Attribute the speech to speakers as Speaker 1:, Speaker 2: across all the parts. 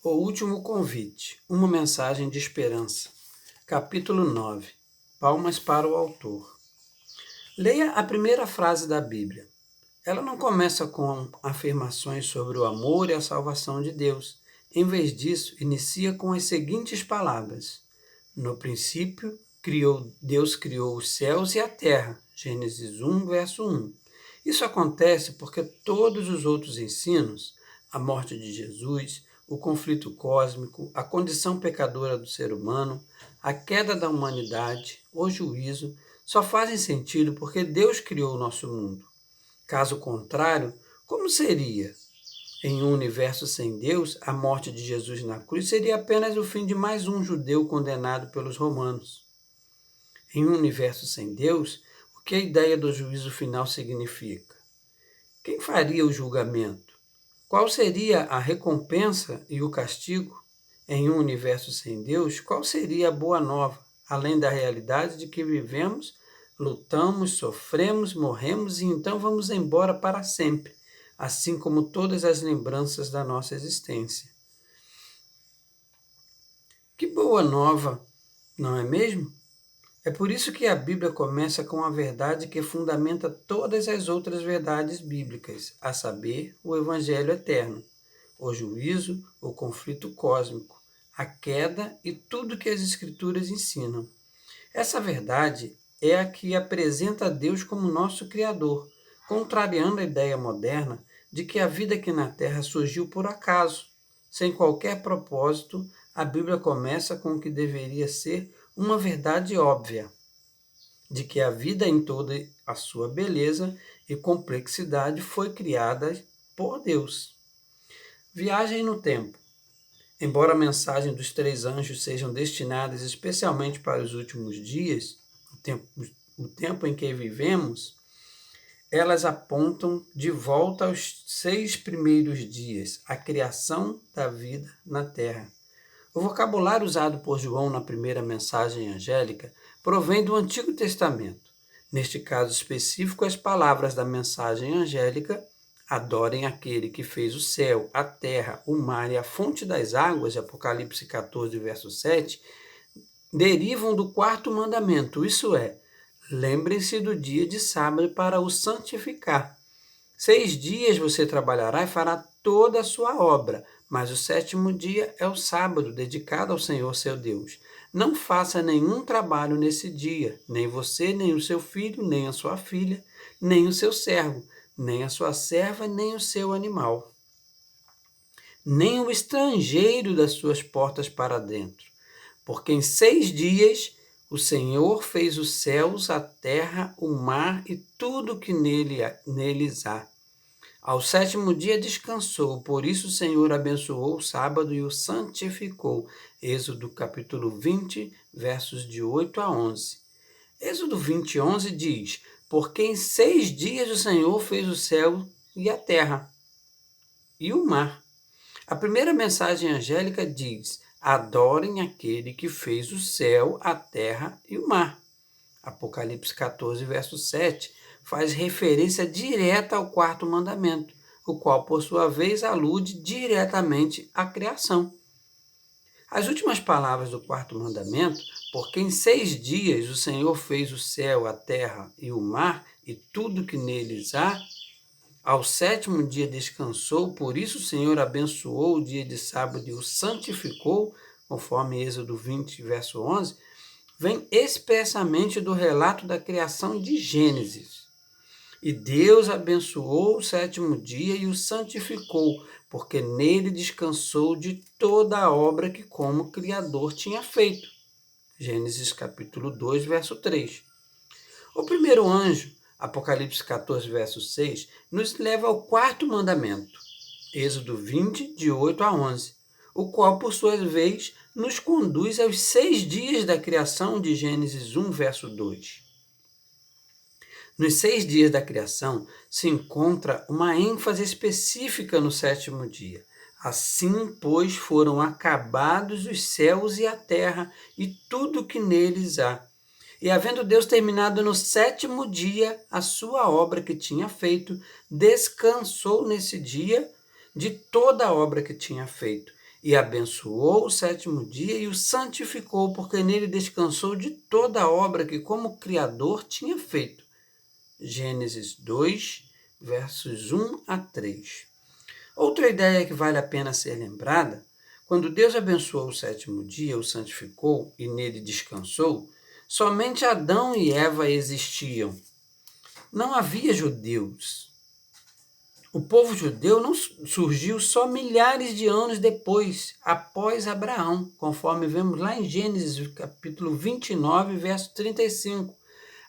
Speaker 1: O último convite, uma mensagem de esperança. Capítulo 9. Palmas para o autor. Leia a primeira frase da Bíblia. Ela não começa com afirmações sobre o amor e a salvação de Deus. Em vez disso, inicia com as seguintes palavras: No princípio, Deus criou os céus e a terra. Gênesis 1, verso 1. Isso acontece porque todos os outros ensinos, a morte de Jesus, o conflito cósmico, a condição pecadora do ser humano, a queda da humanidade, o juízo, só fazem sentido porque Deus criou o nosso mundo. Caso contrário, como seria? Em um universo sem Deus, a morte de Jesus na cruz seria apenas o fim de mais um judeu condenado pelos romanos. Em um universo sem Deus, o que a ideia do juízo final significa? Quem faria o julgamento? Qual seria a recompensa e o castigo? Em um universo sem Deus, qual seria a boa nova, além da realidade de que vivemos, lutamos, sofremos, morremos e então vamos embora para sempre, assim como todas as lembranças da nossa existência? Que boa nova, não é mesmo? É por isso que a Bíblia começa com a verdade que fundamenta todas as outras verdades bíblicas, a saber, o Evangelho eterno, o juízo, o conflito cósmico, a queda e tudo que as Escrituras ensinam. Essa verdade é a que apresenta Deus como nosso Criador, contrariando a ideia moderna de que a vida aqui na Terra surgiu por acaso. Sem qualquer propósito, a Bíblia começa com o que deveria ser uma verdade óbvia, de que a vida em toda a sua beleza e complexidade foi criada por Deus. Viagem no tempo. Embora a mensagem dos três anjos sejam destinadas especialmente para os últimos dias, o tempo em que vivemos, elas apontam de volta aos 6 primeiros dias, a criação da vida na Terra. O vocabulário usado por João na primeira mensagem angélica provém do Antigo Testamento. Neste caso específico, as palavras da mensagem angélica, adorem aquele que fez o céu, a terra, o mar e a fonte das águas, Apocalipse 14, verso 7, derivam do quarto mandamento, isso é, lembrem-se do dia de sábado para o santificar. 6 dias você trabalhará e fará toda a sua obra, mas o sétimo dia é o sábado, dedicado ao Senhor seu Deus. Não faça nenhum trabalho nesse dia, nem você, nem o seu filho, nem a sua filha, nem o seu servo, nem a sua serva, nem o seu animal, nem o estrangeiro das suas portas para dentro. Porque em 6 dias o Senhor fez os céus, a terra, o mar e tudo que neles há. Ao sétimo dia descansou, por isso o Senhor abençoou o sábado e o santificou. Êxodo capítulo 20, versos de 8 a 11. Êxodo 20, 11 diz: Porque em 6 dias o Senhor fez o céu e a terra e o mar. A primeira mensagem angélica diz: Adorem aquele que fez o céu, a terra e o mar. Apocalipse 14, verso 7, faz referência direta ao quarto mandamento, o qual, por sua vez, alude diretamente à criação. As últimas palavras do quarto mandamento, porque em 6 dias o Senhor fez o céu, a terra e o mar e tudo que neles há, ao sétimo dia descansou, por isso o Senhor abençoou o dia de sábado e o santificou, conforme Êxodo 20, verso 11, vem expressamente do relato da criação de Gênesis. E Deus abençoou o sétimo dia e o santificou, porque nele descansou de toda a obra que como Criador tinha feito. Gênesis capítulo 2, verso 3. O primeiro anjo, Apocalipse 14, verso 6, nos leva ao quarto mandamento, Êxodo 20, de 8 a 11, o qual, por sua vez, nos conduz aos 6 dias da criação de Gênesis 1, verso 2. Nos 6 dias da criação se encontra uma ênfase específica no sétimo dia. Assim, pois, foram acabados os céus e a terra e tudo que neles há. E havendo Deus terminado no sétimo dia a sua obra que tinha feito, descansou nesse dia de toda a obra que tinha feito. E abençoou o sétimo dia e o santificou, porque nele descansou de toda a obra que como Criador tinha feito. Gênesis 2, versos 1 a 3. Outra ideia que vale a pena ser lembrada: quando Deus abençoou o sétimo dia, o santificou e nele descansou, somente Adão e Eva existiam. Não havia judeus. O povo judeu não surgiu só milhares de anos depois, após Abraão, conforme vemos lá em Gênesis capítulo 29, verso 35.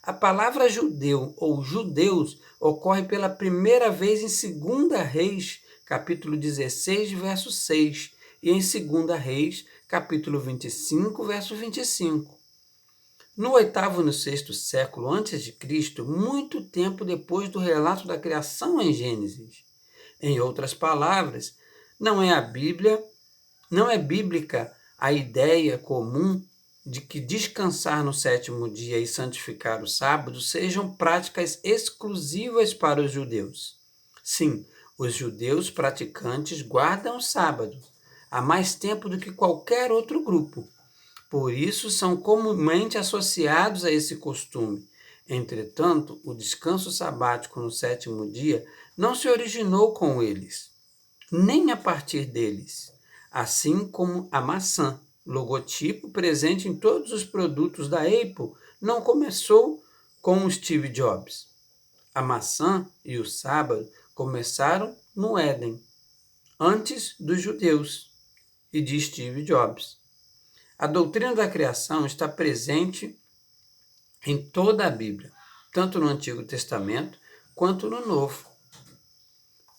Speaker 1: A palavra judeu ou judeus ocorre pela primeira vez em 2 Reis, capítulo 16, verso 6, e em 2 Reis, capítulo 25, verso 25. No 8º e no 6º século antes de Cristo, muito tempo depois do relato da criação em Gênesis. Em outras palavras, não é bíblica a ideia comum de que descansar no sétimo dia e santificar o sábado sejam práticas exclusivas para os judeus. Sim, os judeus praticantes guardam o sábado há mais tempo do que qualquer outro grupo. Por isso são comumente associados a esse costume. Entretanto, o descanso sabático no sétimo dia não se originou com eles, nem a partir deles, assim como a maçã, logotipo presente em todos os produtos da Apple, não começou com o Steve Jobs. A maçã e o sábado começaram no Éden, antes dos judeus e de Steve Jobs. A doutrina da criação está presente em toda a Bíblia, tanto no Antigo Testamento quanto no Novo.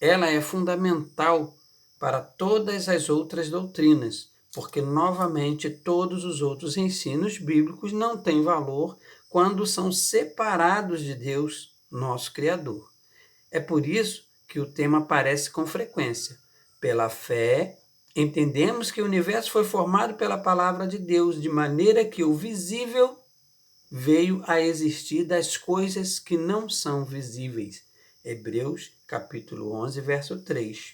Speaker 1: Ela é fundamental para todas as outras doutrinas, porque, novamente, todos os outros ensinos bíblicos não têm valor quando são separados de Deus, nosso Criador. É por isso que o tema aparece com frequência. Pela fé, entendemos que o universo foi formado pela palavra de Deus, de maneira que o visível veio a existir das coisas que não são visíveis. Hebreus, capítulo 11, verso 3.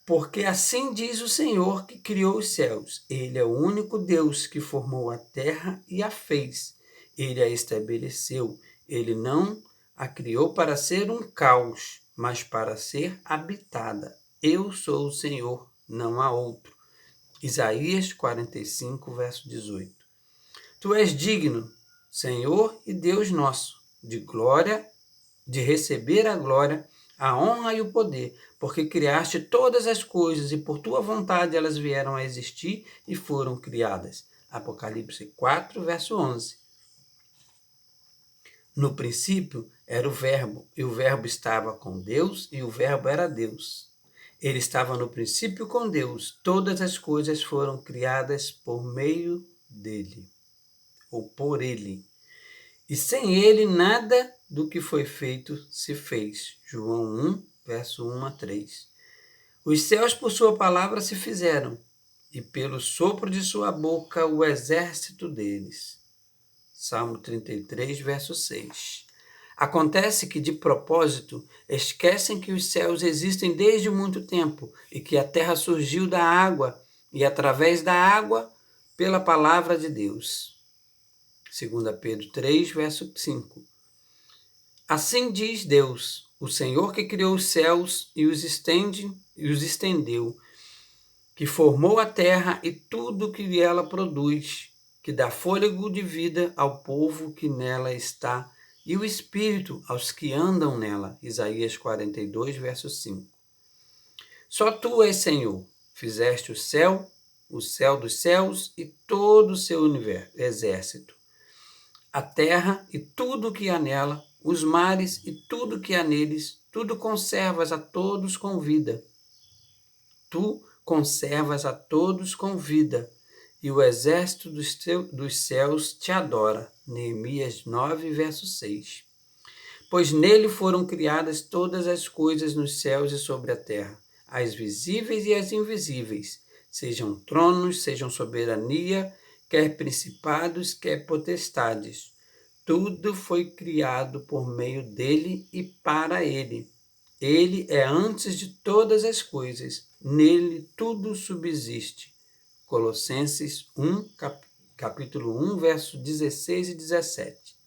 Speaker 1: Porque assim diz o Senhor que criou os céus. Ele é o único Deus que formou a terra e a fez. Ele a estabeleceu. Ele não a criou para ser um caos, mas para ser habitada. Eu sou o Senhor, não há outro. Isaías 45, verso 18. Tu és digno, Senhor e Deus nosso, de receber a glória, a honra e o poder, porque criaste todas as coisas e por tua vontade elas vieram a existir e foram criadas. Apocalipse 4, verso 11. No princípio era o Verbo, e o Verbo estava com Deus, e o Verbo era Deus. Ele estava no princípio com Deus. Todas as coisas foram criadas por meio dele, ou por ele. E sem ele nada do que foi feito se fez. João 1, verso 1 a 3. Os céus por sua palavra se fizeram, e pelo sopro de sua boca o exército deles. Salmo 33, verso 6. Acontece que, de propósito, esquecem que os céus existem desde muito tempo e que a terra surgiu da água e, através da água, pela palavra de Deus. 2 Pedro 3, verso 5. Assim diz Deus, o Senhor que criou os céus e os estendeu, que formou a terra e tudo que ela produz, que dá fôlego de vida ao povo que nela está, e o Espírito aos que andam nela. Isaías 42, verso 5. Só tu és Senhor, fizeste o céu dos céus e todo o seu exército, a terra e tudo o que há nela, os mares e tudo o que há neles, tudo conservas a todos com vida. Tu conservas a todos com vida, e o exército dos céus te adora. Neemias 9, verso 6. Pois nele foram criadas todas as coisas nos céus e sobre a terra, as visíveis e as invisíveis, sejam tronos, sejam soberania, quer principados, quer potestades. Tudo foi criado por meio dele e para ele. Ele é antes de todas as coisas, nele tudo subsiste. Colossenses 1, capítulo 1, versos 16 e 17.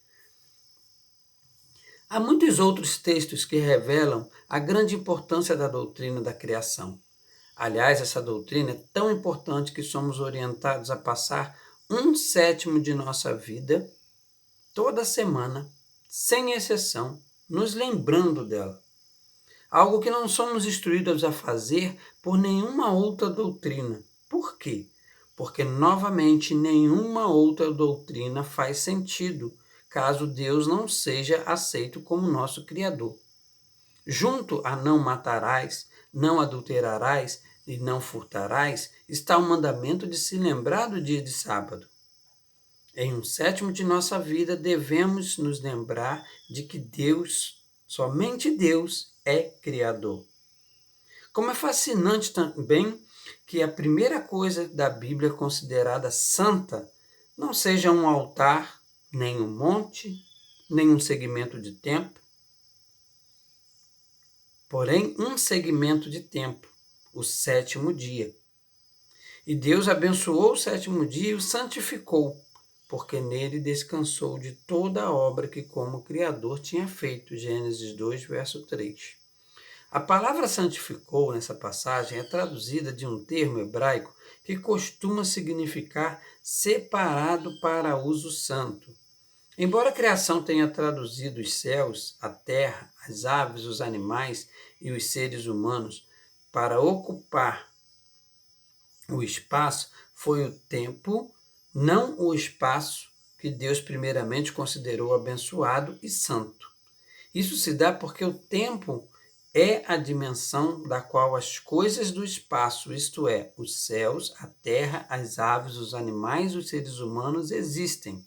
Speaker 1: Há muitos outros textos que revelam a grande importância da doutrina da criação. Aliás, essa doutrina é tão importante que somos orientados a passar 1/7 de nossa vida, toda semana, sem exceção, nos lembrando dela. Algo que não somos instruídos a fazer por nenhuma outra doutrina. Por quê? Porque, novamente, nenhuma outra doutrina faz sentido, caso Deus não seja aceito como nosso Criador. Junto a não matarás, não adulterarás e não furtarás, está o mandamento de se lembrar do dia de sábado. Em 1/7 de nossa vida, devemos nos lembrar de que Deus, somente Deus, é Criador. Como é fascinante também que a primeira coisa da Bíblia considerada santa não seja um altar, nem um monte, nem um segmento de tempo, porém um segmento de tempo, o 7º dia. E Deus abençoou o 7º dia e o santificou, porque nele descansou de toda a obra que como Criador tinha feito. Gênesis 2, verso 3. A palavra santificou, nessa passagem, é traduzida de um termo hebraico que costuma significar separado para uso santo. Embora a criação tenha traduzido os céus, a terra, as aves, os animais e os seres humanos para ocupar o espaço, foi o tempo, não o espaço, que Deus primeiramente considerou abençoado e santo. Isso se dá porque o tempo é a dimensão da qual as coisas do espaço, isto é, os céus, a terra, as aves, os animais e os seres humanos existem.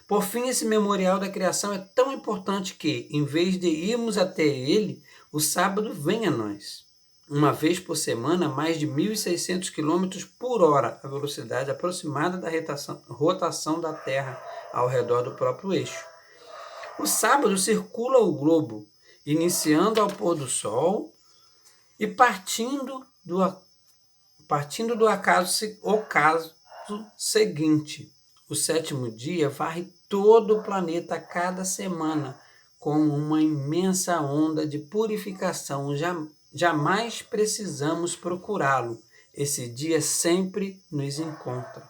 Speaker 1: Por fim, esse memorial da criação é tão importante que, em vez de irmos até ele, o sábado vem a nós. Uma vez por semana, mais de 1.600 km por hora, a velocidade aproximada da rotação da Terra ao redor do próprio eixo. O sábado circula o globo, iniciando ao pôr do sol e partindo do ocaso seguinte. O 7º dia varre todo o planeta a cada semana, como uma imensa onda de purificação. Jamais precisamos procurá-lo. Esse dia sempre nos encontra.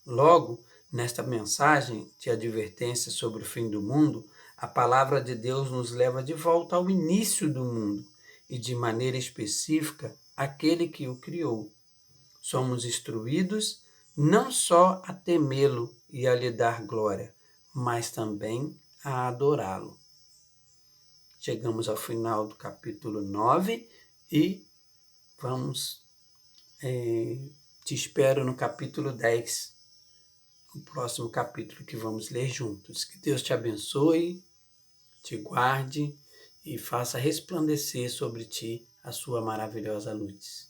Speaker 1: Logo, nesta mensagem de advertência sobre o fim do mundo, a palavra de Deus nos leva de volta ao início do mundo e, de maneira específica, àquele que o criou. Somos instruídos não só a temê-lo e a lhe dar glória, mas também a adorá-lo. Chegamos ao final do capítulo 9 e te espero no capítulo 10, o próximo capítulo que vamos ler juntos. Que Deus te abençoe, te guarde e faça resplandecer sobre ti a sua maravilhosa luz.